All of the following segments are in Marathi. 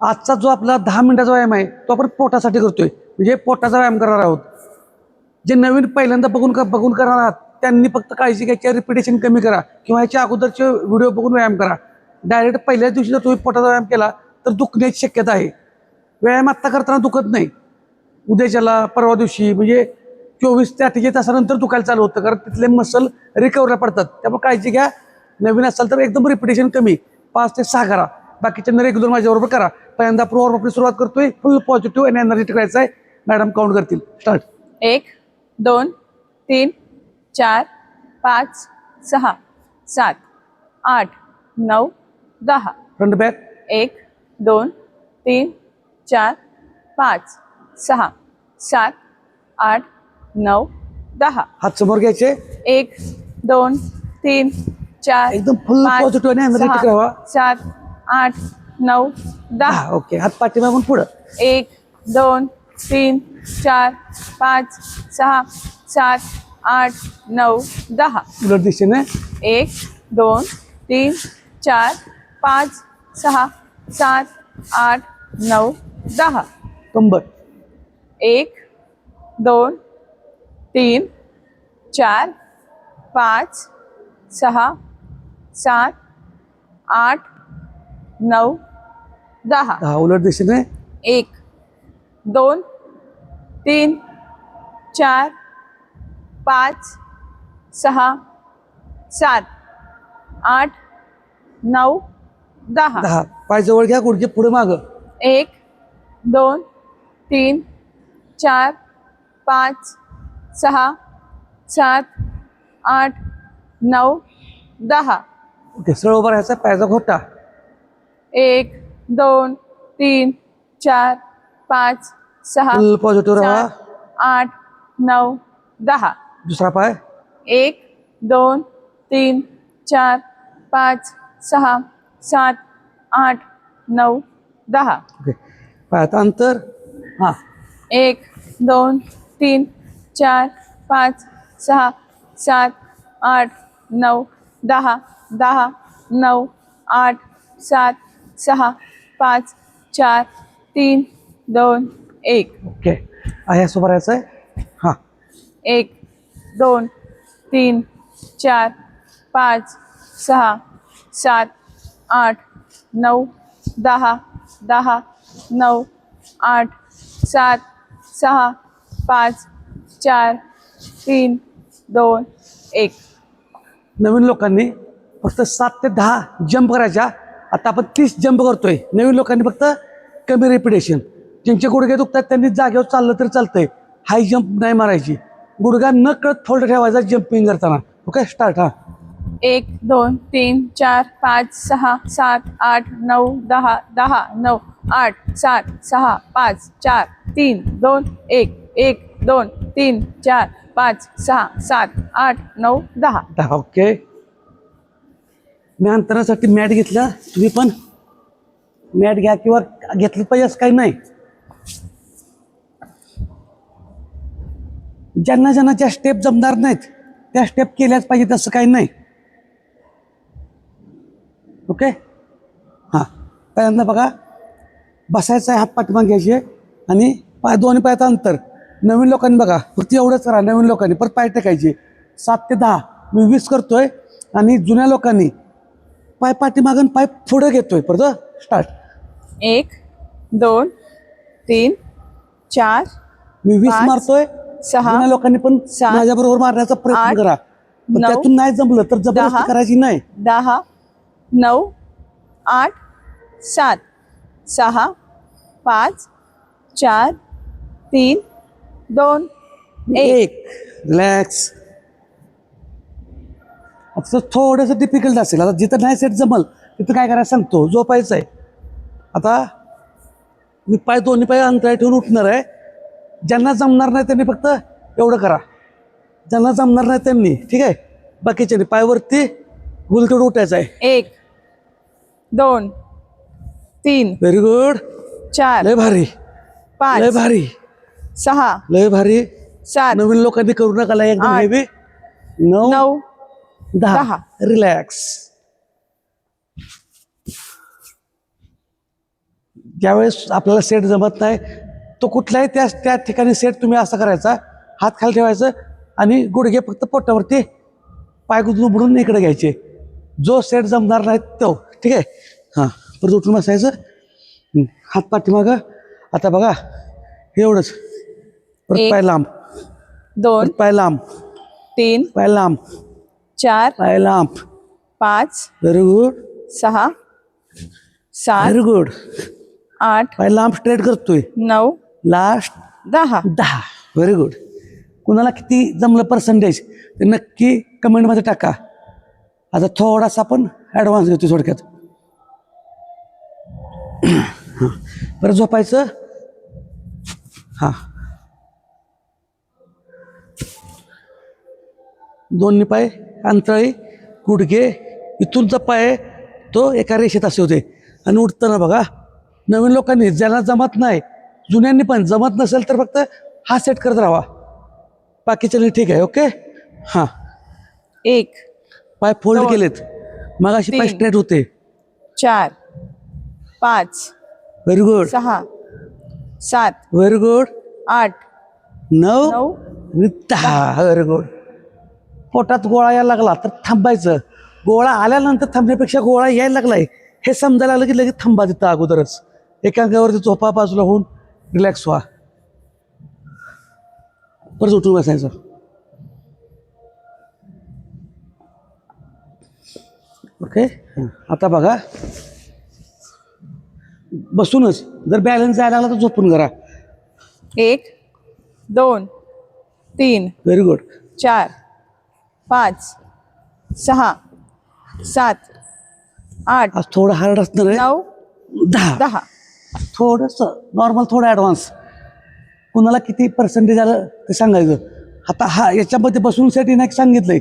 आजचा जो आपला 10 मिनिटाचा व्यायाम आहे तो आपण पोटासाठी करतोय, म्हणजे पोटाचा व्यायाम करणार आहोत. जे नवीन पहिल्यांदा बघून करणार आहात त्यांनी फक्त काळजी घ्यायची, रिपिटेशन कमी करा किंवा ह्याच्या अगोदरचे व्हिडिओ बघून व्यायाम करा. डायरेक्ट पहिल्याच दिवशी जर तुम्ही पोटाचा व्यायाम केला तर दुखण्याची शक्यता आहे. व्यायाम आत्ता करताना दुखत नाही, उद्याच्याला परवा दिवशी म्हणजे 24 ते 48 तासानंतर दुखायला चालू होतं, कारण तिथले मसल रिकवरला पडतात. त्यामुळे काळजी घ्या. नवीन असाल तर एकदम रिपिटेशन कमी 5 ते 6 करा, बाकीच्यांना रेग्युलर माझ्याबरोबर करा. पहिल्यांदा आपण वॉर्म अपनी सुरुवात करतोय. फुल पॉझिटिव्ह आणि एनर्जेटिक करायचं आहे. मॅडम काउंट करतील. स्टार्ट. 1 2 3 4 5 6 7 8 9 10. Front back. 1 2 3 4 5 6 7 8 9 10. हात समोर घ्यायचे. 1 2 3 4 एकदम फुल पॉझिटिव्ह आणि एनर्जेटिक राहा. 7 8 9 10. ओके. हात पाठीमागून पुढं. 1 2 3 4 5 6 7 8 9 10. उलट दिशेने. 1 2 3 4 5 6 7 8 9 10. कंबर. 1 2 3 4 5 6 7 8 9 10. उलट दिशेने. 1 2 3 4 5 6 7 8 9 10. पाय जवळ घ्या, गुडघे पुढे माग. 1 2 3 4 5 6 7 8 9 10. ओके. सरळ उभा राहायचा, पायाचा घोटा. 1 2 3 4 5 6 फुल पॉझिटिव्ह राहा. 8 9 10. दुसरा पाय. 1 2 3 4 5 6 7 8 9 10. ओके. पायाचं अंतर. 1 2 3 4 5 6 7 8 9 10 10 9 8 7 6 5 4 3 2 1. ओके. ह्या सोबत राहायचं आहे. 1 2 3 4 5 6 7 8 9 10 10 9 8 7 6 5 4 3 2 1. नवीन लोकांनी फक्त 7 ते 10 जंप करायच्या. आता आपण 30 जंप करतोय. नवीन लोकांनी फक्त कमी रिपिटेशन. ज्यांचे गुडघे दुखतात त्यांनी जागेवर चाललं तरी चालतंय, हाय जंप नाही मारायची. गुडघा न कळत फोल्ड ठेवायचा जंपिंग करताना. ओके. स्टार्ट. 1 2 3 4 5 6 7 8 9 10 10 9 8 7 6 5 4 3 2 1. 1 2 3 4 5 6 7 8 9 10. ओके. मी अंतरासाठी मॅट घेतला, तुम्ही पण मॅट घ्या किंवा घेतलं पाहिजे असं काही नाही. ज्यांना ज्यांना ज्या स्टेप जमणार नाहीत त्या स्टेप केल्याच पाहिजेत असं काही नाही. ओके. पहिल्यांदा बघा, बसायचं आहे, हात पाठीमागे घ्यायचे आणि दोन्ही पायाचं अंतर. नवीन लोकांनी बघा फक्त एवढंच करा. नवीन लोकांनी परत पाय टेकायचे. 7 ते 10 मी 20 करतोय आणि जुन्या लोकांनी पाय पाठीमागून पाय पुढे घेतोय. परत. स्टार्ट. 1 2 3 4 मी 20 5, मारतोय. 6 जुन्या लोकांनी पण 7, माझ्याबरोबर मारण्याचा प्रयत्न 8, करा. पण 9, त्यातून नाही जमलं तर जबरदस्ती 10, करायची नाही. 10 9 8 7 6 5 4 3 2 1. रिलॅक्स. आता थोडंसं डिफिकल्ट असेल. आता जिथं नाही सेट जमल तिथं काय करायचं सांगतो. झोपायचं आहे. आता मी दोन्ही पाय अंतराळ ठेवून उठणार आहे. ज्यांना जमणार नाही त्यांनी फक्त एवढं करा. ज्यांना जमणार नाही त्यांनी, ठीक आहे, बाकीच्यांनी पायवरती गुलतेवढं उठायचं आहे. 1 2 3 व्हेरी गुड. 4 लय भारी, लय 5 भारी, 6 लय भारी. 7 नवीन लोकांनी करू नका एकदम 8, हेवी. 9 9 10. रिलॅक्स. ज्यावेळेस आपल्याला सेट जमत नाही तो कुठलाही त्या ठिकाणी सेट तुम्ही असा करायचा, हात खाली ठेवायचं आणि गुडघे फक्त पोटावरती पाय गुदून बुडून इकडे घ्यायचे. जो सेट जमणार नाही तो, ठीक आहे. हां, परत उठून बसायचं, हात पाठीमागं. आता बघा एवढंच. परत एक, पाय लांब, 2 परत पाय लांब, 3 पाय लांब, 4 पाय लांब. 5 व्हेरी गुड, 6 7 व्हेरी गुड. 8 पाय लांब स्ट्रेट करतोय. 9 लास्ट 10. 10. Very good. कुणाला किती जमलं पर्सेंटेज ते नक्की कमेंटमध्ये टाका. आता थोडासा आपण ॲडव्हान्स घेतो थोडक्यात. हां, बरं झोपायचं. हां, दोन्ही पाय अंतराळी, गुडघे इथूनचा पाय तो एका रेषेत असे होते. आणि उठताना बघा, नवीन लोकांनी ज्यांना जमत नाही, जुन्यांनी पण जमत नसेल तर फक्त हा सेट करत राहा. बाकीच्या ठीक आहे. ओके. हां, 1 पाय फोल्ड दोन, केलेत, मग अशी पाय 3, स्ट्रेट होते. 4 5 व्हेरी गुड, 6 7 व्हेरी गुड. 8 9 9 आणि 10. Very good. पोटात गोळा यायला लागला तर थांबायचं. गोळा आल्यानंतर थांबण्यापेक्षा गोळा यायला लागलाय हे समजायला लागलं की लगेच थांबा तिथं अगोदरच. एका अंगावरती झोपा, बाजूला होऊन रिलॅक्स व्हा. परत उठून बसायचं. ओके. आता बघा, बसूनच जर बॅलन्स जायला लागला तर झोपून करा. 1 2 3 व्हेरी गुड. 4 5 6 7 8 आज थोडं हार्ड असणार आहे. 9 10. 10. थोडंसं नॉर्मल, थोडं ॲडव्हान्स. कुणाला किती पर्सेंटेज आलं ते सांगायचं. आता हा याच्यामध्ये बसून साठी नाही सांगितलंय,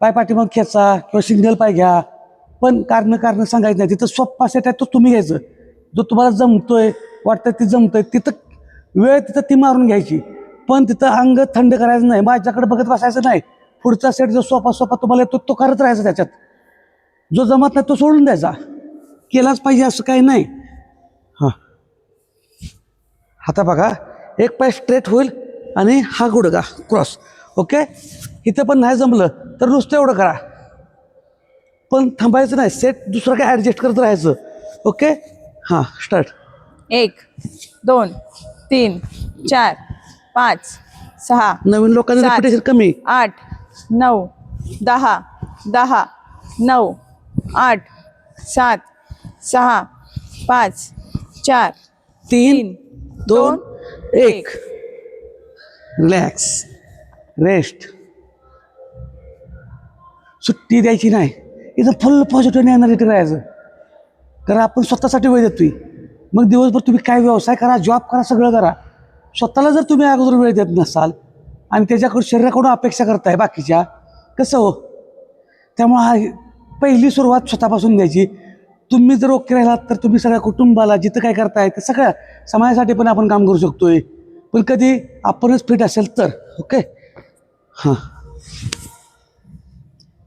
पाय पाठीमाग खेचा किंवा सिंगल पाय घ्या, पण कारण सांगायचं नाही. तिथं सोप्पा सेट आहे तो तुम्ही घ्यायचं. जो तुम्हाला जमतोय, वाटतं ते जमतोय, तिथं वेळ तिथं ती मारून घ्यायची. पण तिथं अंग थंड करायचं नाही, माझ्याकडे बघत बसायचं नाही. पुढचा सेट जो सोपा तुम्हाला येतो तो करत राहायचा. त्याच्यात जो जमत नाही तो सोडून द्यायचा. केलाच पाहिजे असं काही नाही. हां, आता बघा, एक पाय स्ट्रेट होईल आणि हा गुडघा क्रॉस. ओके. इथं पण नाही जमलं तर नुसतं एवढं करा, पण थांबायचं नाही. सेट दुसरं काय ॲडजस्ट करत राहायचं. ओके. हां, स्टार्ट. 1 2 3 4 5 6 नवीन लोकांना सात. रिपिटेशन कमी. 8 9 10 10 9 8 7 6 5 4 3 2 1. 1. Relax, rest. सुट्टी द्यायची नाही. इथं फुल पॉझिटिव्ह एनर्जेटिक राहायचं. कारण आपण स्वतःसाठी वेळ देतोय. मग दिवसभर तुम्ही काय व्यवसाय करा, जॉब करा, सगळं करा. स्वतःला जर तुम्ही अगोदर वेळ देत नसाल आणि त्याच्याकडून शरीराकडून अपेक्षा करताय बाकीच्या, कसं हो. त्यामुळं हा पहिली सुरुवात स्वतःपासून द्यायची. तुम्ही जर ओके राहिलात तर तुम्ही सगळ्या कुटुंबाला जिथं काय करताय ते सगळ्या समाजासाठी पण आपण काम करू शकतोय. पण कधी आपणच फिट असेल तर. ओके. हां,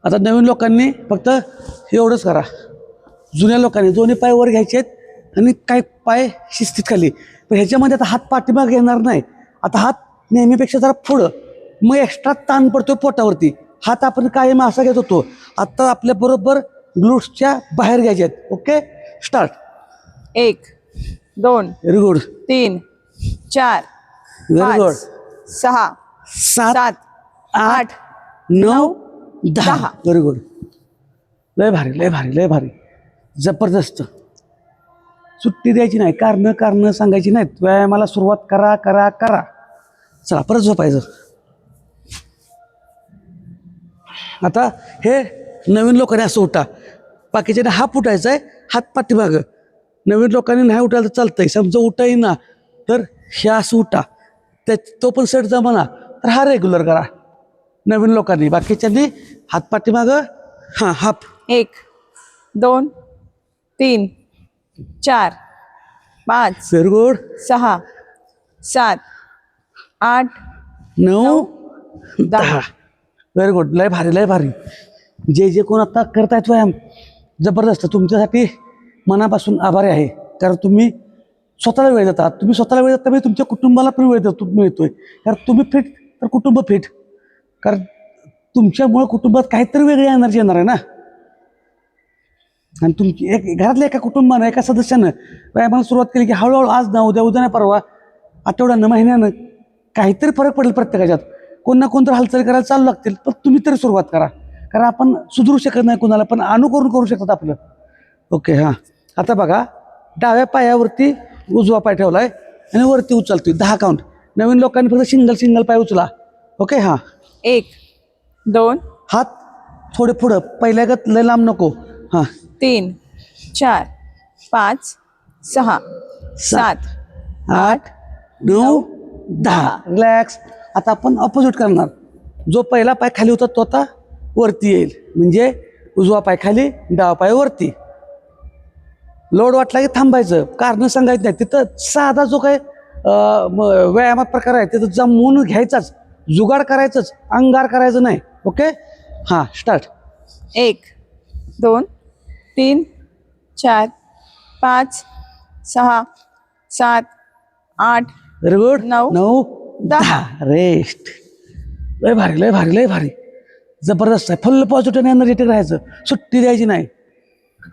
आता नवीन लोकांनी फक्त एवढंच करा. जुन्या लोकांनी दोन्ही पाय वर घ्यायचे आहेत आणि काय पाय शिस्तीत खाली. पण ह्याच्यामध्ये आता हात पाठीमाग घेणार नाही. आता हात नेहमीपेक्षा जरा पुढं, मग एक्स्ट्रा ताण पडतो पोटावरती. हात आपण कायम असा घेत होतो, आता आपल्या बरोबर ग्लूट्सच्या बाहेर घ्यायचे आहेत. Okay. Start. 1 2 very good. 3 4 very good. 5 6 7 7 8 9 10. Very good. लय भारी, लय भारी, लय भारी. जबरदस्त. सुट्टी द्यायची नाही, कारणं सांगायची नाहीत. व्यायामाला सुरुवात करा करा करा. चला, परत झोपायचं. आता हे नवीन लोकांनी असं उठा, बाकीच्याने हात उठायचा आहे, हात पाठीमागं. नवीन लोकांनी नाही उठायला तर चालतंय. समजा उठा येईना तर हे असं उठा. तो पण सेट जमाना तर हा रेग्युलर करा नवीन लोकांनी. बाकीच्यांनी हात पाठीमागं. हां, हाप. 1 2 3 4 5 व्हेरी गुड. 6 7 8 9 10. 10. Very good. लय भारी, लय भारी. जे कोण आता करतायत व्यायाम, जबरदस्त. तुमच्यासाठी मनापासून आभारी आहे. कारण तुम्ही स्वतःला वेळ देता. तुम्ही स्वतःला वेळ देता म्हणजे तुमच्या कुटुंबाला पण वेळ देतो मिळतोय. कारण तुम्ही फिट तर कुटुंब फिट. कारण तुमच्यामुळे कुटुंबात काहीतरी वेगळी एनर्जी येणार आहे ना. आणि तुमची घरातल्या एका कुटुंबानं एका सदस्यानं व्यायामाला सुरुवात केली की हळूहळू आज ना उद्या नाही परवा आठवड्यानं महिन्यानं काहीतरी फरक पडेल प्रत्येकाच्यात. कोण ना कोणतरी हालचाली करायला चालू लागतील. पण तुम्ही तरी सुरुवात करा. कारण आपण सुधरू शकत नाही कुणाला पण अनुकरण करू शकतात आपलं. ओके हां. आता बघा डाव्या पायावरती उजवा पाय ठेवला आहे आणि वरती उचलतोय 10 काउंट. नवीन लोकांनी फक्त सिंगल पाय उचला. ओके हां. 1 2 हात थोडे पुढं पहिल्यागत लय लांब नको. हां 3 4 5 6 7 8 9 10. रिलॅक्स. आता आपण ऑपोजिट करणार. जो पहिला पाय खाली होता तो आता वरती येईल. म्हणजे उजवा पाय खाली डावा पाय वरती. लोड वाटला की थांबायचं. कारण सांगायचं नाही. तिथं साधा जो काय व्यायामात प्रकार आहे तिथं जमवून घ्यायचाच. जुगाड करायचंच. अंगार करायचं नाही. ओके हां स्टार्ट. 1 2 3 4 5 6 7 8 very good. 9 9 10. 10. रेस्ट. लय भारी लय भारी लय भारी. जबरदस्त आहे. फुल पॉझिटिव्ह एनर्जेटिक राहायचं. सुट्टी द्यायची नाही.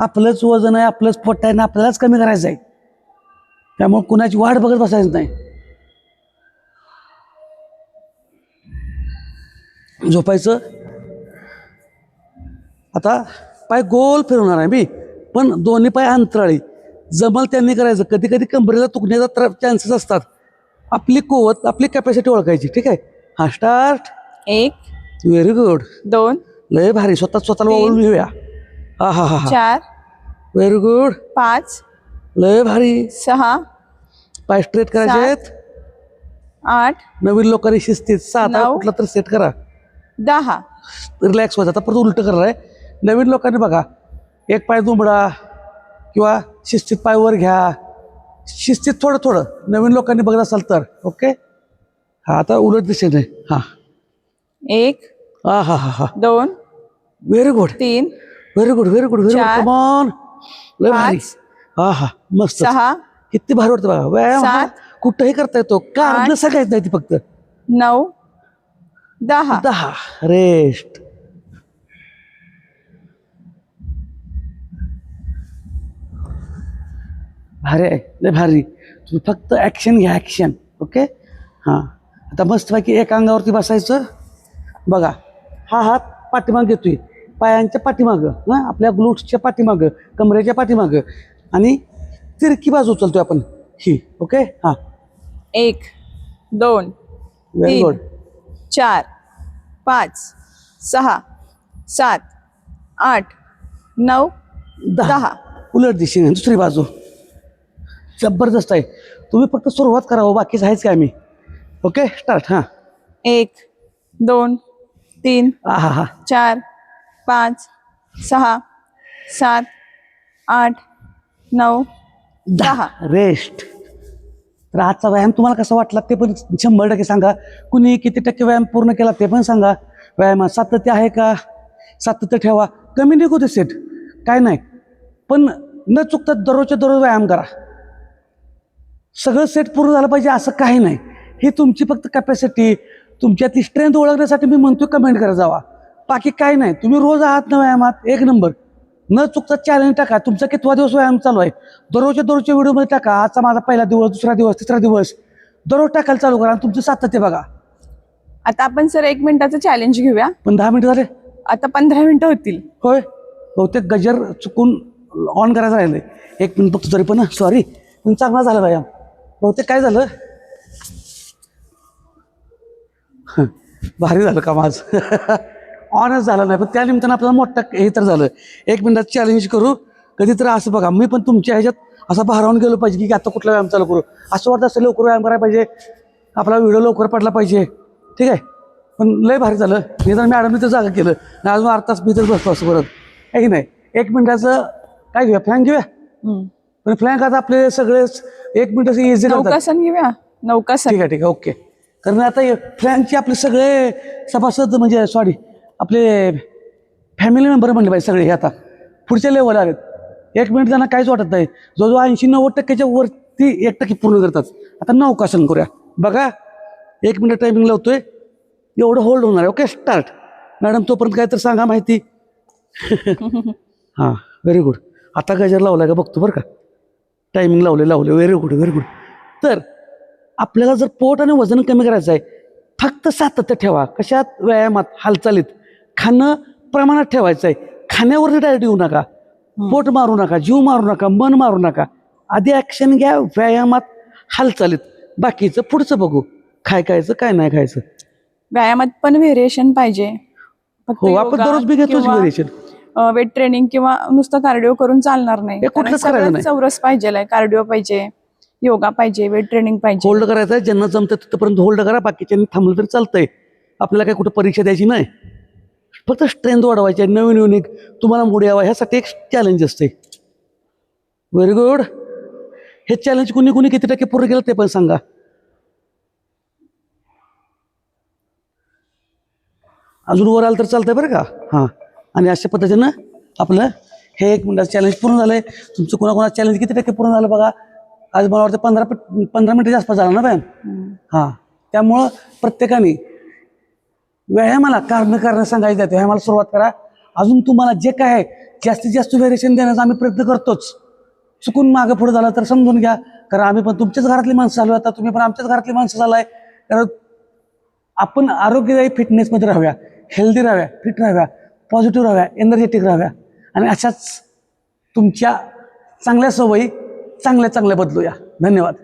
आपलंच वजन आहे आपलंच पोट आहे ना आपल्यालाच कमी करायचं आहे. त्यामुळे कुणाची वाट बघत बसायचं नाही. झोपायचं. आता पाय गोल फिरवणार आहे मी पण दोन्ही पाय अंतराळी जमल त्यांनी करायचं. कधी कधी कंबरेला तुकण्याचा चान्सेस असतात. आपली कुवत आपली कॅपॅसिटी ओळखायची. ठीक आहे हा स्टार्ट. 1 very good. 2 लय भारी. स्वतःला ओळखून घेऊया. हा हा हा हा 4 व्हेरी गुड. 5 लय भारी. 6 पाय स्ट्रेट करायचे आहेत. 8 नवीन लोकांनी शिस्तीत 7 9 कुठला तर सेट करा. 10 रिलॅक्स व्हायचं. आता परत उलट करणार आहे. नवीन लोकांनी बघा एक पाय दुमडा किंवा शिस्तीत पाय वर घ्या. शिस्तीत थोडं थोडं नवीन लोकांनी बघत असाल तर. ओके हा आता उलट दिशेने. हा 1 हा हा हा हा 2 very good 3 very good very good very good. 4 come on लय भारी. 5 हा हा मस्त. 6 किती भारी वाटतं बघा. व्यायाम हा 7 कुठंही करता येतो. कारण सगळ्यात नाही ती फक्त 9 10 10. रेस्ट. भारी आहे लय भारी. तुम्ही फक्त ॲक्शन घ्या ॲक्शन. ओके हां आता मस्तपैकी एका अंगावरती बसायचं. बघा हा हात पाठीमाग घेतोय पायांच्या पाठीमागं हां आपल्या ग्लूट्सच्या पाठीमागं कमरेच्या पाठीमागं आणि तिरकी बाजू उचलतोय आपण ही. ओके हां 1 2 व्हेरी 3 गुड. 4 5 6 7 8 9 10 उलट दिशेने दुसरी बाजू. जबरदस्त आहे. तुम्ही फक्त सुरुवात करा हो बाकीच आहेच काय मी. Okay start. हां 1 2 3 हा हा हा 4 5 6 7 8 9 10 रेस्ट. तर आजचा व्यायाम तुम्हाला कसा वाटला ते पण 100% सांगा. कुणी किती टक्के व्यायाम पूर्ण केला ते पण सांगा. व्यायामात सातत्य आहे का. सातत्य ठेवा. कमी निघू दे सेट काय नाही पण न चुकता दररोजच्या दररोज व्यायाम करा. सगळं सेट पूर्ण झालं पाहिजे असं काही नाही. ही तुमची फक्त कॅपॅसिटी तुमच्यातली स्ट्रेंथ ओळखण्यासाठी मी म्हणतो कमेंट करा जावा. बाकी काही नाही. तुम्ही रोज आहात ना व्यायामात 1 नंबर. न चुकता चॅलेंज टाका. तुमचा कितवा दिवस व्यायाम चालू आहे दररोजच्या व्हिडिओमध्ये टाका. आजचा माझा पहिला दिवस दुसरा दिवस तिसरा दिवस दररोज टाकायला चालू करा आणि तुमचं सातत्य बघा. आता आपण सर 1 मिनिटाचं चॅलेंज घेऊया. पण 10 मिनिटं झाले. आता 15 मिनिटं होतील. होय बहुतेक गजर चुकून ऑन करायचं राहिले. 1 मिनिट बघतो तरी पण सॉरी पण चांगला झाला व्यायाम. बहुतेक काय झालं भारी झालं का माझं ऑनच झालं नाही पण त्या निमित्तानं आपल्याला मोठा हे तर झालं. 1 मिनिटात चॅलेंज करू कधीतरी असं बघा. मी पण तुमच्या ह्याच्यात असा भारावून गेलो पाहिजे की आता कुठला व्यायाम चालू करू असं वाटतं. असं लवकर व्यायाम करायला पाहिजे. आपला व्हिडिओ लवकर पडला पाहिजे. ठीक आहे पण लय भारी झालं. मी तर मॅडमनी तर जागा केलं नाही अजून अर्धा तास मी तर बसतो असं परत आहे की नाही. 1 मिनिटाचं काय घेऊया फ्लॅंक घेऊया. पण फ्लॅंक आता आपले सगळेच 1 मिनिटाचं इझी करतात. नौकासन घेऊया. नौकासन ठीक आहे ठीक आहे ओके. कारण आता फ्लॅंकचे आपले सगळे सभासद म्हणजे सॉरी आपले फॅमिली मेंबर म्हणले पाहिजे सगळे हे आता पुढच्या लेवल आलेत. 1 मिनिट त्यांना काहीच वाटत नाही. जवळजवळ 80-90% वर ती 1% पूर्ण करतात. आता नौकासन करूया बघा. 1 मिनिट टायमिंग लावतोय. एवढं होल्ड होणार आहे. Okay start. मॅडम तोपर्यंत काय तर सांगा माहिती. हां व्हेरी गुड. आता गजर लावला का बघतो बरं का. टायमिंग लावले व्हेरी गुड व्हेरी गुड. तर आपल्याला जर पोट आणि वजन कमी करायचं आहे फक्त सातत्य ठेवा. कशात? व्यायामात, हालचालीत. खाणं प्रमाणात ठेवायचं आहे. खाण्यावरती डायरेक्ट येऊ नका. पोट मारू नका, जीव मारू नका, मन मारू नका. आधी ॲक्शन घ्या व्यायामात, हालचालीत. बाकीचं पुढचं बघू. काय खायचं काय नाही खायचं. व्यायामात पण व्हेरिएशन पाहिजे. फक्त हो आपण योगा दररोज बी घेतोच किंवा, व्हेरिएशन. वेट ट्रेनिंग किंवा नुसतं कार्डिओ करून चालणार नाही. हे कुठलंच करायचं सगळं नाही. चौरस पाहिजे. कार्डिओ पाहिजे, योगा पाहिजे, वेट ट्रेनिंग पाहिजे. होल्ड करायचं आहे. ज्यांना जमतं तिथपर्यंत होल्ड करा. बाकीच्यांनी थांबलं तरी चालतंय. आपल्याला काय कुठं परीक्षा द्यायची नाही. फक्त स्ट्रेंथ वाढवायची आहे. नवीन युनिक तुम्हाला मोड यावा ह्यासाठी एक चॅलेंज असते. Very good. हे चॅलेंज कुणी किती टक्के पूर्ण केलं ते पण सांगा. अजून वर आलं तर चालतंय बरं का. हां आणि अशा पद्धतीनं आपलं हे 1 मिनिटाचं चॅलेंज पूर्ण झालंय. तुमचं कोणाकोणाचं चॅलेंज किती टक्के पूर्ण झालं बघा. आज मला वाटतं 15 मिनिटाच्या आसपास झाला ना मॅम. हां त्यामुळं प्रत्येकाने व्यायामाला कारण सांगायचं आहे. व्यायामाला सुरुवात करा. अजून तुम्हाला जे काय आहे जास्तीत जास्त व्हेरिएशन देण्याचा आम्ही प्रयत्न करतोच. चुकून मागं पुढे झालं तर समजून घ्या. कारण आम्ही पण तुमच्याच घरातली माणसं झालो. आता तुम्ही पण आमच्याच घरातली माणसं झालाय. कारण आपण आरोग्यदायी फिटनेसमध्ये राहूया, हेल्दी राहूया, फिट राहूया, पॉझिटिव्ह राहूया, एनर्जेटिक राहूया आणि अशाच तुमच्या चांगल्या सवयी चांगल्या बदलूया. धन्यवाद.